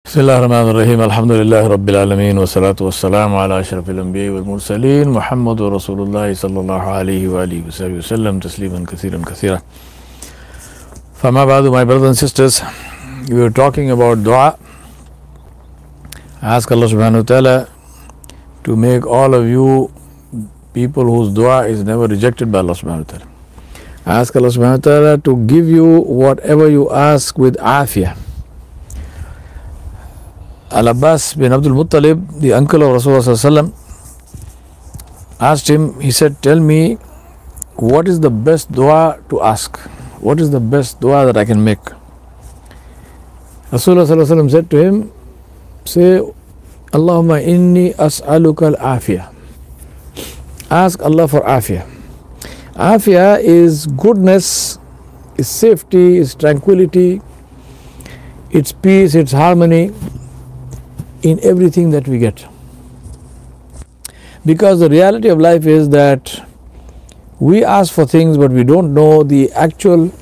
Bismillahirrahmanirrahim. Alhamdulillahi Rabbil Alameen. Wa salatu wa salamu ala ashrafil anbiya wal mursaleen. Muhammadu Rasulullah sallallahu alayhi wa alihi wa sallam. Tasliman kathiran kathira. Fama ba'du, my brothers and sisters, we were talking about dua. I ask Allah subhanahu wa ta'ala to make all of you people whose dua is never rejected by Allah subhanahu wa ta'ala. I ask Allah subhanahu wa ta'ala to give you whatever you ask with afiyah. Al-Abbas bin Abdul Muttalib, the uncle of Rasulullah, asked him, he said, tell me, what is the best dua to ask? What is the best dua that I can make? Rasulullah said to him, say, Allahumma inni as'aluka al-afiyah. Ask Allah for afiyah. Afiyah is goodness, is safety, is tranquility, it's peace, it's harmony in everything that we get. Because the reality of life is that we ask for things but we don't know the actual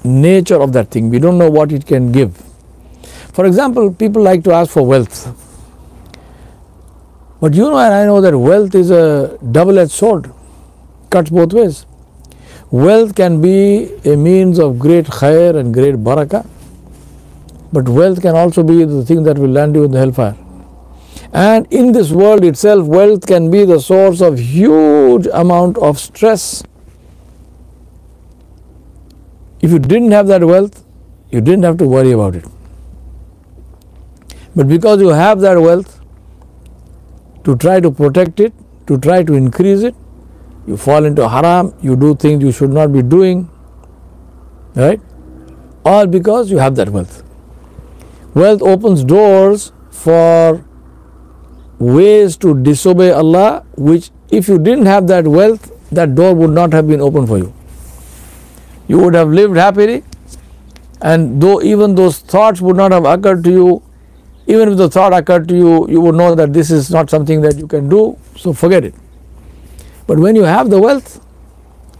nature of that thing. We don't know what it can give. For example, people like to ask for wealth. But you know and I know that wealth is a double-edged sword, cuts both ways. Wealth can be a means of great khair and great barakah, but wealth can also be the thing that will land you in the hellfire. And in this world itself, wealth can be the source of huge amount of stress. If you didn't have that wealth, you didn't have to worry about it. But because you have that wealth, to try to protect it, to try to increase it, you fall into haram, you do things you should not be doing, right? All because you have that wealth. Wealth opens doors for ways to disobey Allah, which if you didn't have that wealth, that door would not have been open for you. You would have lived happily, and though even those thoughts would not have occurred to you, even if the thought occurred to you, you would know that this is not something that you can do, so forget it. But when you have the wealth,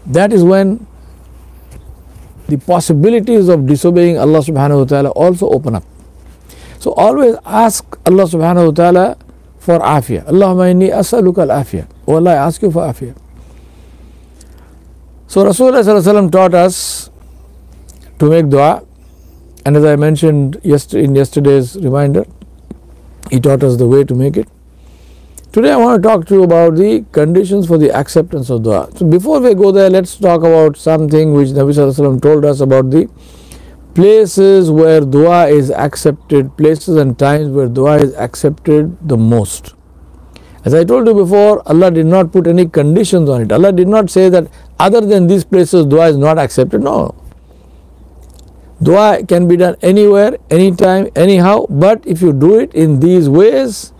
that is when the possibilities of disobeying Allah subhanahu wa ta'ala also open up. So always ask Allah subhanahu wa ta'ala for afiyah. Allahumma inni as'aluka al-afiyah. Oh Allah, I ask you for afiyah. So Rasulullah taught us to make dua, and as I mentioned in yesterday's reminder, he taught us the way to make it. Today I want to talk to you about the conditions for the acceptance of dua. So before we go there, let's talk about something which Nabi Sallallahu Alaihi Wasallam told us about the places where dua is accepted, places and times where dua is accepted the most. As I told you before, Allah did not put any conditions on it. Allah did not say that other than these places dua is not accepted. No. Dua can be done anywhere, anytime, anyhow, but if you do it in these ways,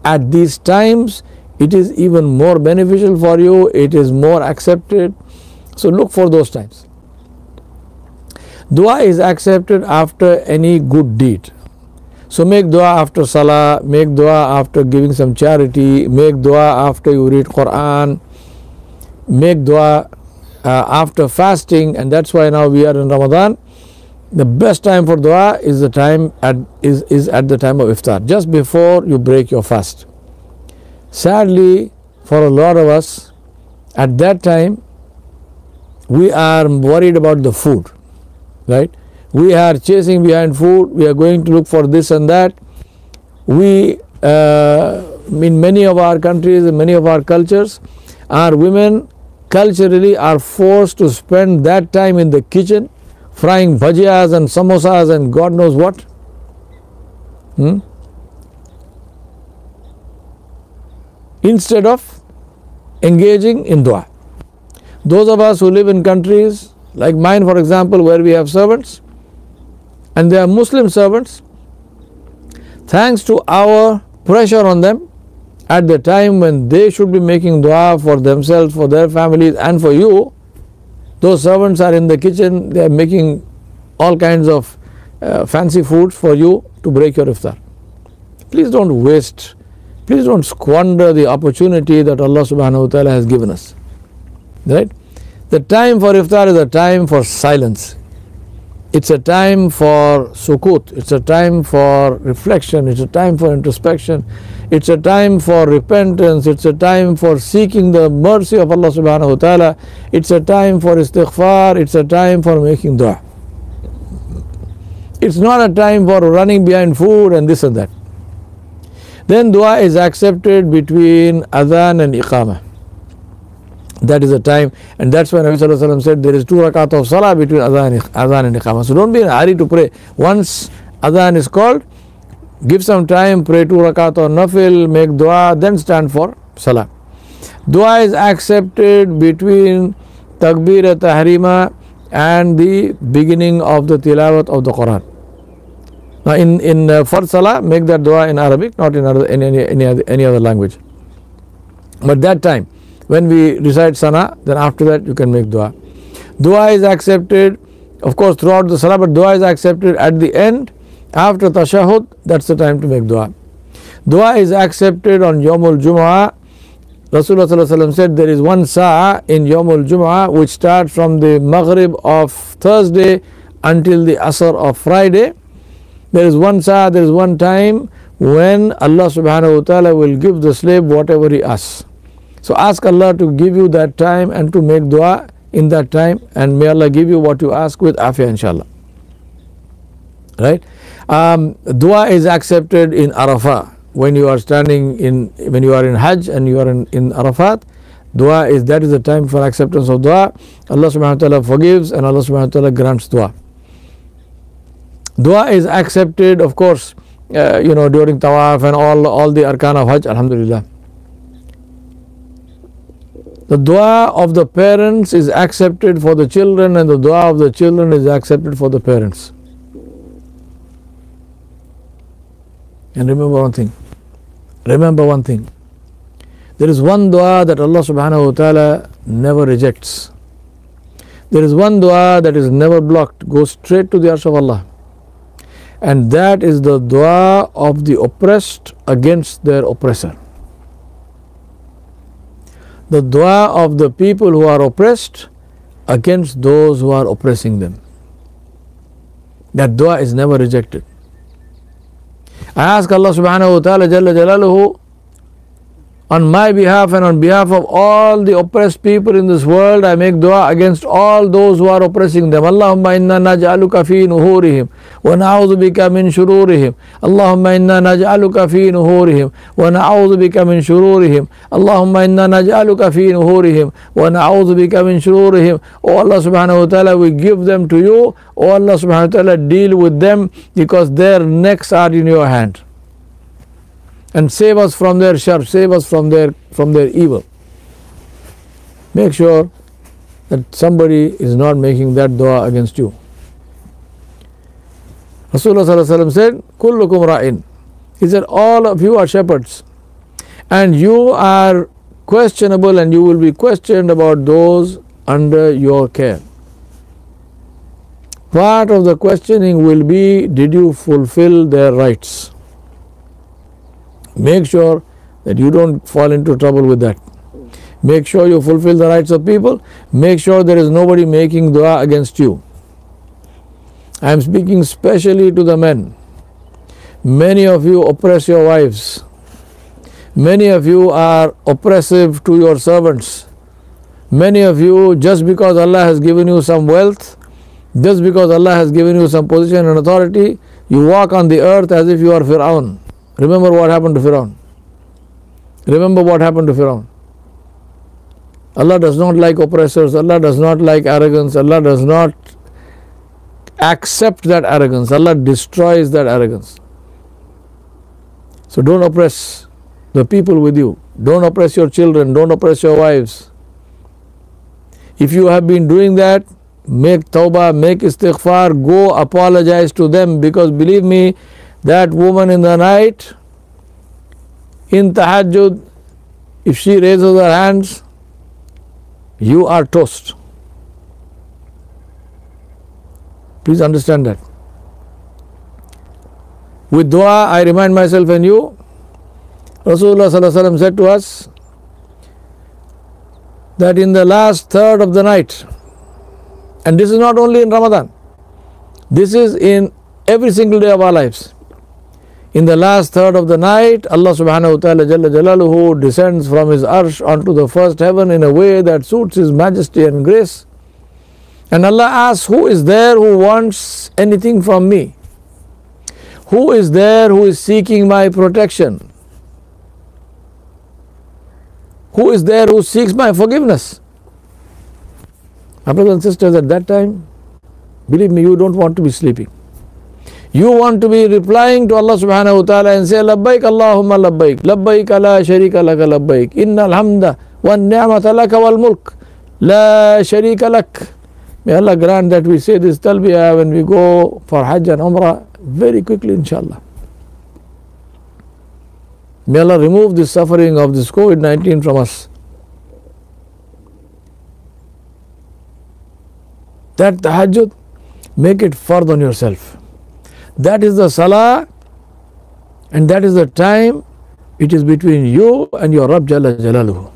at these times, it is even more beneficial for you, it is more accepted. So look for those times. Dua is accepted after any good deed. So make dua after salah, make dua after giving some charity, make dua after you read Quran, make dua after fasting, and that's why now we are in Ramadan. The best time for dua is the time is at the time of iftar, just before you break your fast. Sadly, for a lot of us, at that time, we are worried about the food. Right? We are chasing behind food, we are going to look for this and that. We, in many of our countries, in many of our cultures, our women culturally are forced to spend that time in the kitchen, frying bhajiyas and samosas and God knows what. Instead of engaging in dua. Those of us who live in countries like mine, for example, where we have servants, and they are Muslim servants, thanks to our pressure on them at the time when they should be making dua for themselves, for their families and for you, those servants are in the kitchen, they are making all kinds of fancy foods for you to break your iftar. Please don't waste, please don't squander the opportunity that Allah subhanahu wa ta'ala has given us. Right? The time for iftar is a time for silence. It's a time for sukut, it's a time for reflection, it's a time for introspection, it's a time for repentance, it's a time for seeking the mercy of Allah subhanahu wa ta'ala, it's a time for istighfar, it's a time for making dua. It's not a time for running behind food and this and that. Then dua is accepted between adhan and iqamah. That is a time, and that's why Nabi Sallallahu Alaihi Wasallam said there is 2 rakat of salah between adhan and iqamah. So don't be in a hurry to pray. Once adhan is called, give some time, pray 2 rakat or nafil, make dua, then stand for salah. Dua is accepted between takbir tahrima and the beginning of the tilawat of the Quran. Now in for salah, make that dua in Arabic, not in any other language. But that time, when we recite sana, then after that you can make dua. Dua is accepted, of course, throughout the salah, but dua is accepted at the end, after tashahhud, that's the time to make dua. Dua is accepted on Yawmul Jumu'ah. Rasulullah Sallallahu Alaihi Wasallam said there is 1 sa'a in Yawmul Jumu'ah which starts from the Maghrib of Thursday until the Asr of Friday. There is 1 sa'a, there is 1 time when Allah subhanahu wa ta'ala will give the slave whatever he asks. So ask Allah to give you that time and to make dua in that time, and may Allah give you what you ask with afiyah, inshallah. Right? Dua is accepted in Arafah. When you are when you are in Hajj and you are in Arafat, that is the time for acceptance of dua. Allah subhanahu wa ta'ala forgives and Allah subhanahu wa ta'ala grants dua. Dua is accepted, of course, during tawaf and all the arkan of Hajj, alhamdulillah. The dua of the parents is accepted for the children, and the dua of the children is accepted for the parents. And remember one thing. There is one dua that Allah subhanahu wa ta'ala never rejects. There is one dua that is never blocked, goes straight to the arsh of Allah. And that is the dua of the oppressed against their oppressor. The dua of the people who are oppressed against those who are oppressing them. That dua is never rejected. I ask Allah subhanahu wa ta'ala Jalla Jalaluhu, on my behalf and on behalf of all the oppressed people in this world, I make dua against all those who are oppressing them. Allahumma inna naj'aluka fi nuhurihim wa na'udhu bika min shururihim. Allahumma inna naj'aluka fi nuhurihim wa na'udhu bika min shururihim. Allahumma inna naj'aluka fi nuhurihim wa na'udhu bika min shururihim. O Allah subhanahu wa ta'ala, we give them to you. O Allah subhanahu wa ta'ala, deal with them because their necks are in your hand. And save us from their shar, save us from their evil. Make sure that somebody is not making that dua against you. Rasulullah Sallallahu Alaihi Wasallam said, Kullukum ra'in. He said, all of you are shepherds. And you are questionable, and you will be questioned about those under your care. Part of the questioning will be, did you fulfill their rights? Make sure that you don't fall into trouble with that. Make sure you fulfill the rights of people. Make sure there is nobody making dua against you. I am speaking specially to the men. Many of you oppress your wives. Many of you are oppressive to your servants. Many of you, just because Allah has given you some wealth, just because Allah has given you some position and authority, you walk on the earth as if you are Fir'aun. Remember what happened to Fir'aun. Remember what happened to Fir'aun. Allah does not like oppressors. Allah does not like arrogance. Allah does not accept that arrogance. Allah destroys that arrogance. So don't oppress the people with you. Don't oppress your children. Don't oppress your wives. If you have been doing that, make tawbah, make istighfar, go apologize to them, because believe me, that woman in the night, in tahajjud, if she raises her hands, you are toast. Please understand that. With dua, I remind myself and you, Rasulullah Sallallahu Alaihi Wasallam said to us that in the last third of the night, and this is not only in Ramadan, This is in every single day of our lives. In the last third of the night, Allah subhanahu wa ta'ala Jalla Jalaluhu descends from His arsh onto the first heaven in a way that suits His majesty and grace. And Allah asks, who is there who wants anything from me? Who is there who is seeking my protection? Who is there who seeks my forgiveness? My brothers and sisters, at that time, believe me, you don't want to be sleeping. You want to be replying to Allah subhanahu wa ta'ala and say, Labbaik Allahumma labbaik, labbaik la sharika laka labbaik, innal hamda wa ni'mata laka wal mulk, la sharika lak. May Allah grant that we say this talbiyah when we go for Hajj and Umrah very quickly, inshallah. May Allah remove the suffering of this COVID-19 from us. That tahajjud, make it fard on yourself. That is the salah, and that is the time. It is between you and your Rabb Jalla Jalaluhu.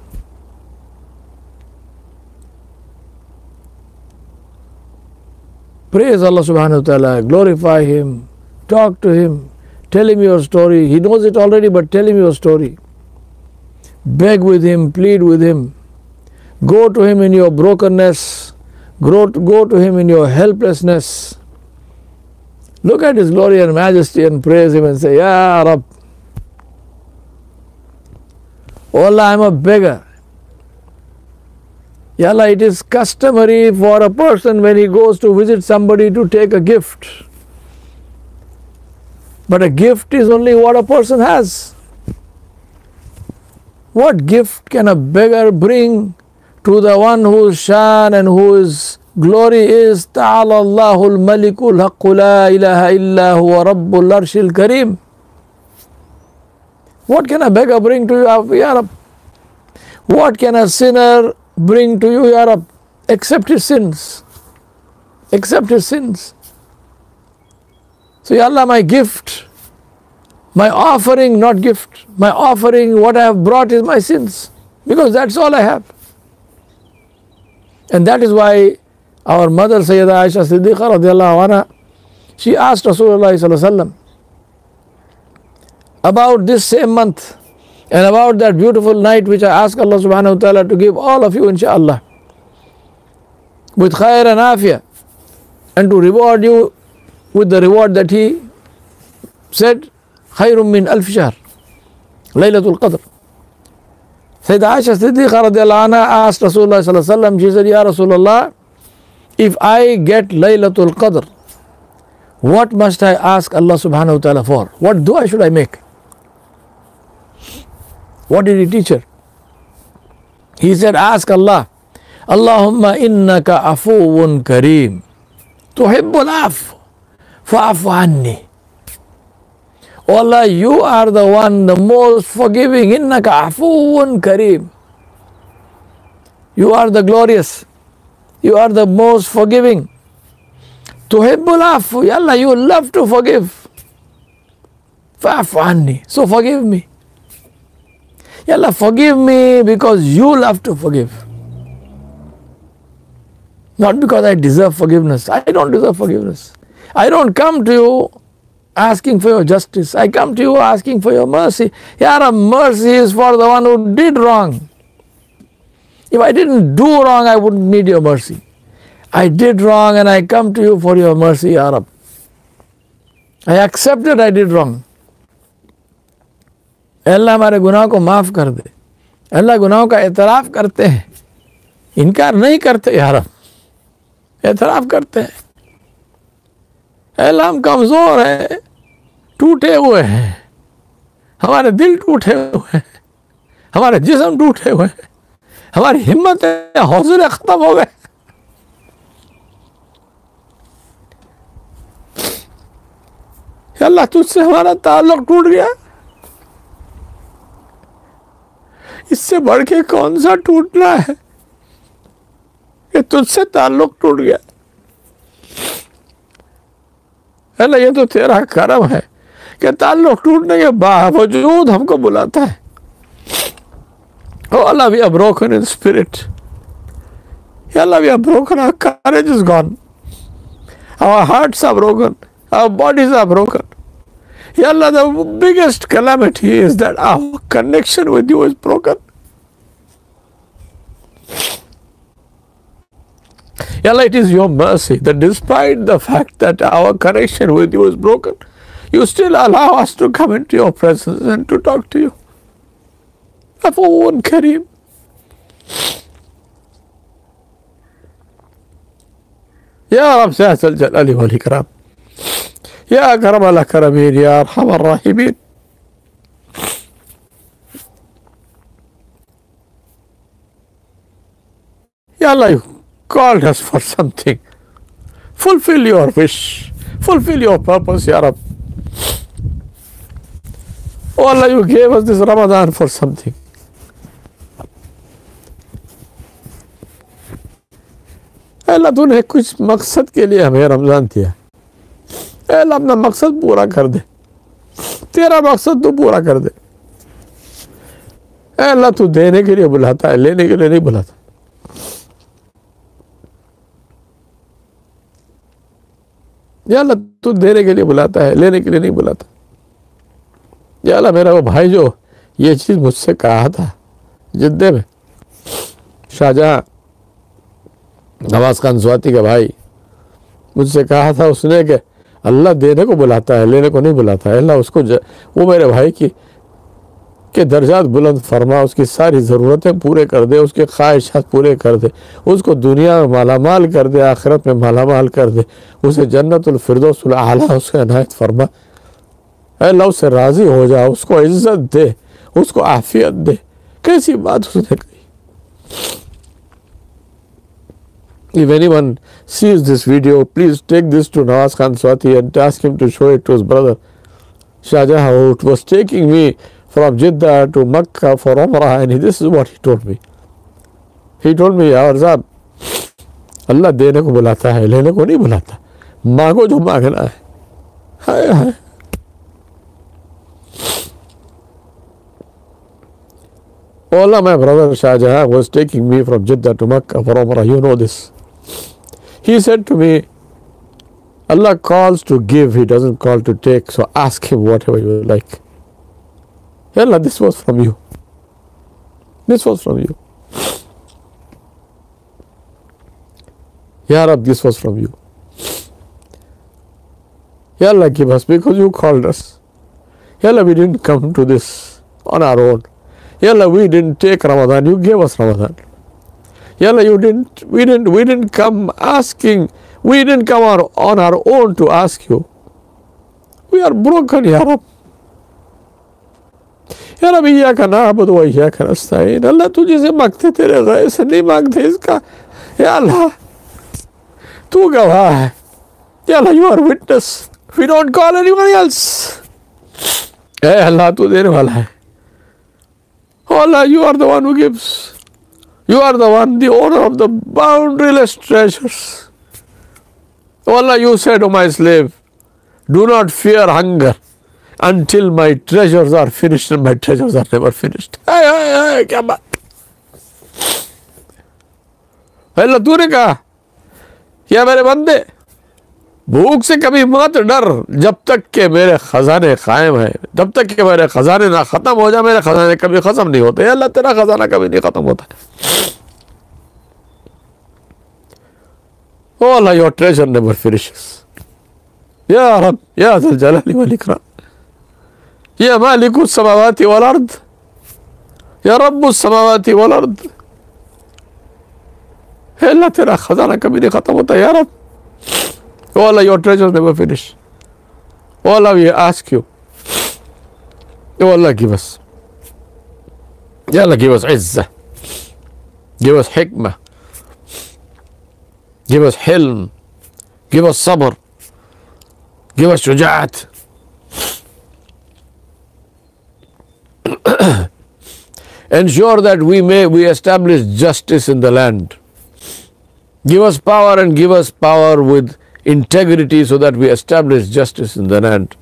Praise Allah subhanahu wa ta'ala, glorify Him, talk to Him, tell Him your story. He knows it already, but tell Him your story. Beg with Him, plead with Him. Go to Him in your brokenness. Go to Him in your helplessness. Look at His glory and majesty and praise Him and say, Ya Rabb, oh Allah, I am a beggar. Ya Allah, it is customary for a person when he goes to visit somebody to take a gift. But a gift is only what a person has. What gift can a beggar bring to the one whose shan and whose glory is Ta'ala Allahul Malikul Haqqu la ilaha illa huwa Rabbul Arshil Kareem? What can a beggar bring to you, Ya Rabb? What can a sinner bring to you, Ya Rabb? Accept his sins. Accept his sins. So, Ya Allah, my gift, my offering, not gift, my offering, what I have brought is my sins, because that's all I have. And that is why our mother Sayyida Aisha Siddiqa radiallahu anha, she asked Rasulullah sallallahu alaihi wasallam about this same month and about that beautiful night which I ask Allah subhanahu wa ta'ala to give all of you inshaAllah with khair and afiyah, and to reward you with the reward that He said, Khairum min alf shahr, Laylatul Qadr. Sayyida Aisha Siddiqa radiallahu anha asked Rasulullah sallallahu alaihi wasallam, she said, Ya Rasulullah, if I get Laylatul Qadr, what must I ask Allah subhanahu wa ta'ala for? What dua should I make? What did he teach her? He said, ask Allah, Allahumma innaka afuwun kareem, tuhibbul afu, fa'afu anni. Oh Allah, you are the one, the most forgiving. Innaka afuwun kareem. You are the glorious. You are the most forgiving. Tuhibbul afu. Ya Allah, you love to forgive. Fa'afu anni. So forgive me. Ya Allah, forgive me because you love to forgive. Not because I deserve forgiveness. I don't deserve forgiveness. I don't come to you asking for your justice. I come to you asking for your mercy. Ya Rab, mercy is for the one who did wrong. If I didn't do wrong, I wouldn't need your mercy. I did wrong and I come to you for your mercy, Ya Rab. I accept that I did wrong. अल्लाह हमारे गुनाह को माफ़ कर दे. अल्लाह गुनाहों का एतराफ़ करते हैं, इनकार नहीं करते. या रब, एतराफ़ करते हैं. अल्लाह हम कमज़ोर हैं, टूटे हुए हैं, हमारे दिल टूटे हुए हैं, हमारे जिस्म टूटे हुए हैं, हमारी हिम्मत हौसले ख़त्म हो गए. अल्लाह तुझसे हमारा ताल्लुक़ टूट गया. इससे बढ़ के कौन सा टूटना है कि तुझसे ताल्लुक़ टूट गया. अल्लाह ये तो तेरा करम है कि ताल्लुक़ टूटने के बावजूद हमको बुलाता है. Oh Allah, we are broken in spirit. Ya Allah, we are broken. Our courage is gone. Our hearts are broken. Our bodies are broken. Ya Allah, the biggest calamity is that our connection with you is broken. Ya Allah, it is your mercy that despite the fact that our connection with you is broken, you still allow us to come into your presence and to talk to you. Afuun Kareem. Ya Rab Zat al-Jalali wal-Ikram. Ya Akram al-Akramin, Ya Arham al-Rahimin. Ya Allah, you called us for something. Fulfill your wish. Fulfill your purpose, Ya Rab. Oh Allah, you gave us this Ramadan for something. अल्लाह तूने कुछ मकसद के लिए हमें रमज़ान दिया। अल्लाह अपना मकसद पूरा कर दे, तेरा मकसद तू पूरा कर दे। अल्लाह तू देने के लिए बुलाता है, लेने के लिए नहीं बुलाता। या अल्लाह तू देने के लिए बुलाता है, लेने के लिए नहीं बुलाता। या अल्लाह, मेरा वो भाई जो ये चीज़ मुझसे कहा था जिद्दे में, शाहजहां नवाज खान स्वाति का भाई, मुझसे कहा था उसने कि अल्लाह देने को बुलाता है, लेने को नहीं बुलाता है। अल्लाह उसको वो मेरे भाई के दर्जात बुलंद फरमा, उसकी सारी ज़रूरतें पूरे कर दे, उसके ख्वाहिशात पूरे कर दे, उसको दुनिया में मालामाल कर दे, आखिरत में मालामाल कर दे, उसे जन्नतुल फिरदौसल आला उसके अनायत फरमा। अल्लाह उससे राज़ी हो जा, उसको इज़्ज़त दे, उसको आफियत दे। कैसी बात उसने कही। If anyone sees this video, please take this to Nawaz Khan Swati and ask him to show it to his brother Shahjahan, who was taking me from Jeddah to Makkah for Umrah, and this is what he told me. He told me, यार साहब, अल्लाह देने को बुलाता है, लेने को नहीं बुलाता। मांगो जो मांगना है। हाय हाय। Allah, my brother Shahjahan was taking me from Jeddah to Makkah for Umrah. You know this. He said to me, Allah calls to give, He doesn't call to take, so ask Him whatever you like. Allah, this was from you. This was from you. Ya Rab, this was from you. Ya Allah, give us, because you called us. Ya Allah, we didn't come to this on our own. Ya Allah, we didn't take Ramadan, you gave us Ramadan. Ya Allah, we didn't come asking, we didn't come on our own to ask you. We are broken, Ya Rab. Ya Rab, इय्याका नअबुदु व इय्याका नस्तईन। अल्लाह तुझे से मांगते, तेरे गैर से नहीं मांगते इसका। या अल्लाह, तू गवाह है। या अल्लाह, you are witness. We don't call anyone else. ए अल्लाह, तू देने वाला है। Oh Allah, you are the one who gives. You are the one, the owner of the boundaryless treasures. Oh Allah, you said, O my slave, do not fear hunger until my treasures are finished, and my treasures are never finished. Hey, क्या बात? अल्लाह, तूने कहा, क्या मेरे बंदे, भूख से कभी मत डर जब तक के मेरे खजाने कायम है, जब तक के मेरे खजाने ना खत्म हो जाए। मेरे खजाने कभी खत्म नहीं होते। अल्लाह, तेरा खजाना कभी नहीं खत्म होता। Oh Allah, your treasure never finishes. Ya Rab, Ya Zal Jalali wal Ikram, Ya Malikus Samawati wal Ard, Ya Rabbus Samawati wal Ard. अल्लाह, तेरा खजाना कभी नहीं खत्म होता। या रब, Oh Allah, your treasures never finish. Oh Allah, we ask you. Oh Allah, give us. Ya Allah, give us izzah. Give us hikmah. Give us hilm. Give us sabr. Give us shuja'at. Ensure that we establish justice in the land. Give us power, and give us power with integrity so that we establish justice in the land.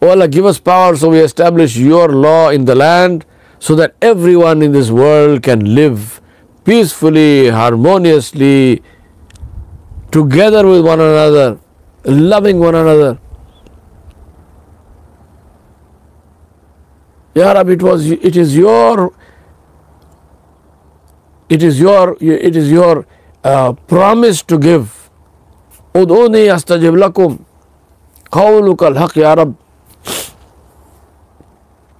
Oh Allah, give us power so we establish your law in the land, so that everyone in this world can live peacefully, harmoniously, together with one another, loving one another. Ya Rabbi, it is your promise to give. Ud'uni astajib lakum. Qawluka al-haq ya Rab.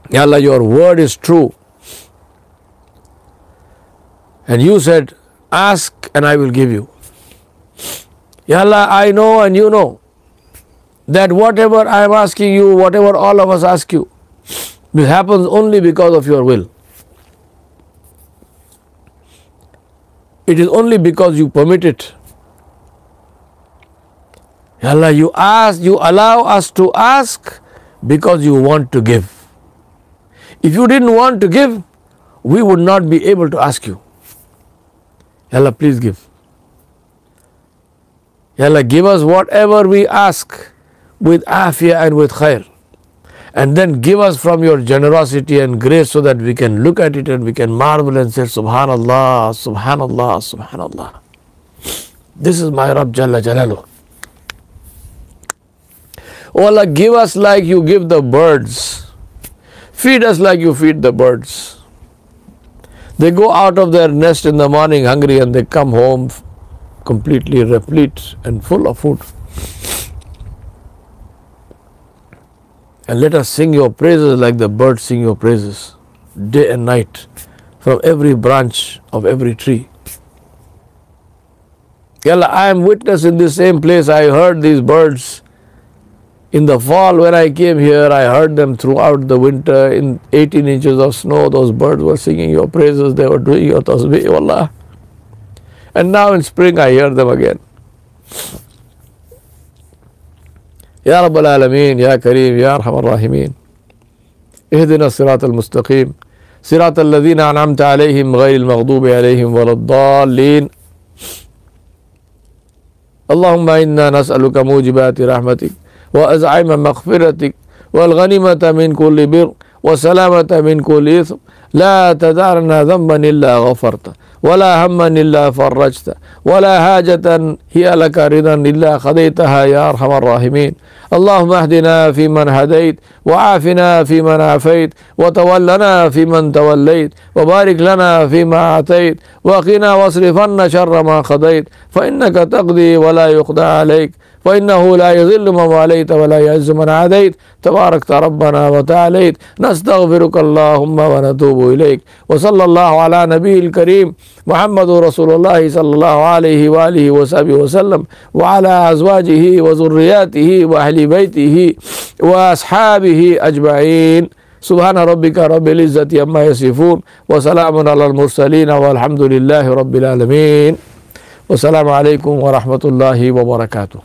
Ya Allah, your word is true. And you said, ask and I will give you. Ya Allah, I know and you know that whatever I am asking you, whatever all of us ask you, this happens only because of your will. It is only because you permit it. Ya Allah, you allow us to ask because you want to give. If you didn't want to give, we would not be able to ask you. Ya Allah, please give. Ya Allah, give us whatever we ask with afiyah and with khair. And then give us from your generosity and grace so that we can look at it and we can marvel and say, Subhanallah, Subhanallah, Subhanallah. This is my Rabb Jalla Jalaluh. Oh Allah, give us like you give the birds. Feed us like you feed the birds. They go out of their nest in the morning hungry and they come home completely replete and full of food. And let us sing your praises like the birds sing your praises, day and night, from every branch of every tree. Ya Allah, I am witness in this same place. I heard these birds in the fall when I came here. I heard them throughout the winter in 18 inches of snow. Those birds were singing your praises. They were doing your tasbih, wallah. And now in spring I hear them again. Ya Rabbal Alameen, Ya Kareem, Ya Arhamar Rahimin. Ihdina Sirat al-Mustaqim. Sirat al-Ladhina an'amta alayhim ghayri al-maghdubi alayhim waladdallin. Allahumma inna nas'aluka mujibati rahmatik wa az'aima maghfiratik wal ghanimata min kulli bir wa salamata min kulli ithm. La tada'na dhanban illa ghafarta ولا هما إلا فرجت ولا حاجة هي لك رضا إلا قضيتها يا أرحم الراحمين. اللهم اهدنا فيمن هديت وعافنا فيمن عافيت وتولنا فيمن توليت وبارك لنا فيما أعطيت وقنا واصرف عنا شر ما قضيت فإنك تقضي ولا يقضى عليك فإنه لا يذل من واليت ولا يعز من عاديت تباركت ربنا وتعاليت. نستغفرك اللهم ونتوب إليك. وصلى الله على نبي الكريم محمد رسول الله صلى الله عليه وآله وصحبه وسلم وعلى أزواجه وذرياته وأهل بيته وأصحابه أجمعين. سبحان ربك رب العزة عما يصفون وسلام على المرسلين والحمد لله رب العالمين. والسلام عليكم ورحمة الله وبركاته.